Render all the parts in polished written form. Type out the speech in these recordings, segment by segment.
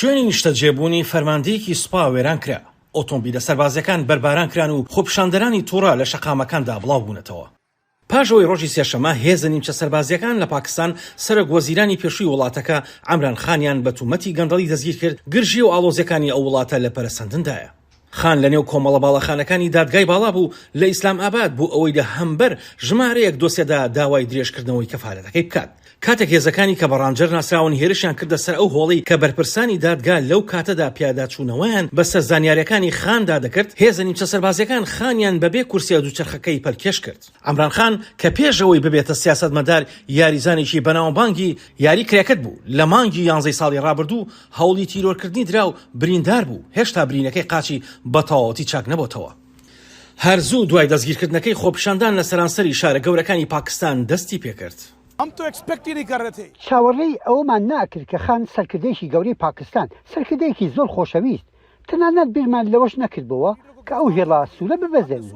شوێنی نیشتەجێبوونی فەرماندەیەکی سوپا وێران کرا. ئۆتۆمبیلە سەربازەکان بەرباران کران و خۆپیشاندەرانی تووڕە لە شەقامەکاندا بڵاو بوونەتەوە. پاشەوەی ڕۆژی سێشەمە هێزە نیمچە سەربازیەکان لە پاکستان سەرۆک وەزیرانی پێشووی وڵاتەکە عەمران خانیان بە تومەتی گەندەڵی دەستگیر کرد، گرژی و ئاڵۆزیەکانی ئەو وڵاتە لە پەرەسەندندایە. خان لەنێو کۆمەڵە باڵەخانەکانی دادگای باڵا بوو لە ئیسلام ئاباد بوو ئەوەی لە هەمبەر ژمارەیەک دۆسیەدا داوای درێژکردنەوەی کەفالەتەکەی بکات. کاتێک هێزەکانی کە بەڕانجەر ناسراون هێرشیان کردە سەر ئەو هۆڵی کە بەرپرسانی دادگا لەو کاتەدا پیاداچوونەوەیان بەسەر زانیاریەکانی خاندا دەکرد، هێزە نیمچە سەربازیەکان خانیان بەبێ کورسیە دووچەرخەکەی پەرکێش کرد. عەمران خان کە پێشەوەی ببێتە سیاسەتمەدار یاریزانێکی بەناوبانگی یاری کرێکەت بوو، لە مانگی 11 ساڵی ڕابردوو هەوڵی تیرۆرکردنی درا و بریندار بوو، هێشتا برینەکەی قاچی بەتەواوەتی چاک نەبووتەوە. هەرزوو دوای دەستگیرکردنەکەی خۆپیشاندان لە سەرانسەری شارە گەورەکانی پاکستان دەستی پێکرد. چاوەڕێی ئەوەمان ناکرد کە خان سەرکردەیەکی گەورەی پاکستان سەرکردەیەکی زۆر خۆشەویست، تەنانەت بیرمان لەوەش نەکردبەوە کە ئەو هێڵا سوولە ببەزێنن.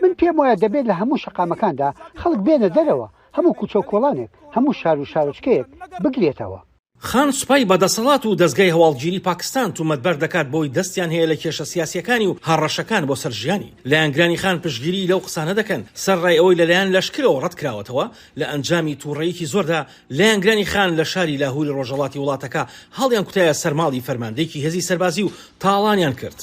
من پێم وایە دەبێت لە هەموو شەقامەکاندا خەڵک بێنە دەرەوە، هەموو کوچە و کۆڵانێک، هەموو شار و شارۆچکەیەک بگرێتەوە. خان سوپای بەدەسەڵات و دەستگای هەواڵگیری پاکستان تومەتبەر دەکات بۆی دەستیان هەیە لە کێشە سیاسیەکانی و هەڕەشەکان بۆ سەرژیانی. لایەنگرانی خان پشتگیری لەو قسانە دەکەن سەرڕای ئەوەی لەلایەن لەشکرەوە ڕەت کراوەتەوە لە ئەنجامی تووڕەیەکی زۆردا لایەنگرانی خان لە شاری لاهوری ڕۆژهەڵاتی وڵاتەکە هەڵیان کوتایە سەرماڵی فەرماندەیەکی هێزی سەربازی و تاڵانیان کرد.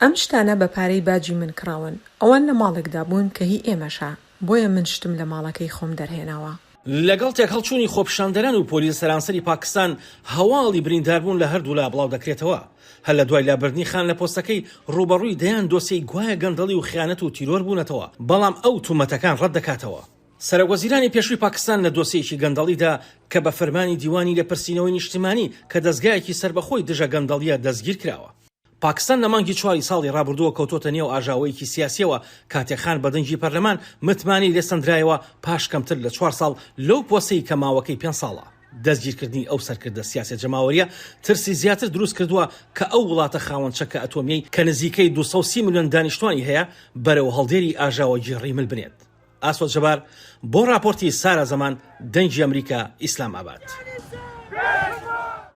ئەم شتانە بە پارەی باجی من کراون، ئەوان لە ماڵێکدا بوون کە هی ئێمەشە، بۆیە من شتم لە ماڵەکەی خۆم دەرهێناوە. لەگەڵ تێکهەڵچوونی خۆپیشاندەران و پۆلیس سەرانسەری پاکستان هەواڵی برینداربوون لە هەردوو لا بڵاو دەکرێتەوە. هەر لە دوای لابردنی خان لە پۆستەکەی ڕوبەڕووی دەیان دۆسیەی گوایە گەندەڵی و خیانەت و تیرۆر بوونەتەوە، بەڵام ئەو تومەتەکان ڕەت دەکاتەوە. سەرۆکوەزیرانی پێشووی پاکستان لە دۆسیەکی گەندەڵیدا کە بە فەرمانی دیوانی لە پرسینەوەی نیشتیمانی کە دەستگایەکی سربەخۆی دژە گەندەڵیە دەستگیر کراوە. پاکستان لە مانگی 4 ساڵی ڕابردووە کەوتۆتە نێو ئاژاوەیەکی سیاسیەوە کاتێک خان بە دەنگی پەرلەمان متمانی لێسەندرایەوە پاش کەمتر لە 4 ساڵ لەو پۆستەی کە ماوەکەی 5 ساڵە. دەستگیرکردنی ئەو سەرکردە سیاسەت جەماوەریە ترسی زیاتر دروست کردووە کە ئەو وڵاتە خاوەن چەکە ئەتۆمیەی کە نزیکەی 230 ملیۆن دانیشتوانی هەیە بەرەو هەڵدێری ئاژاوەجی ڕیمل بنێت. ئاسۆ جەبار بۆ راپۆرتی سارا زەمان، دەنگی ئەمریکا، ئیسلام ئاباد.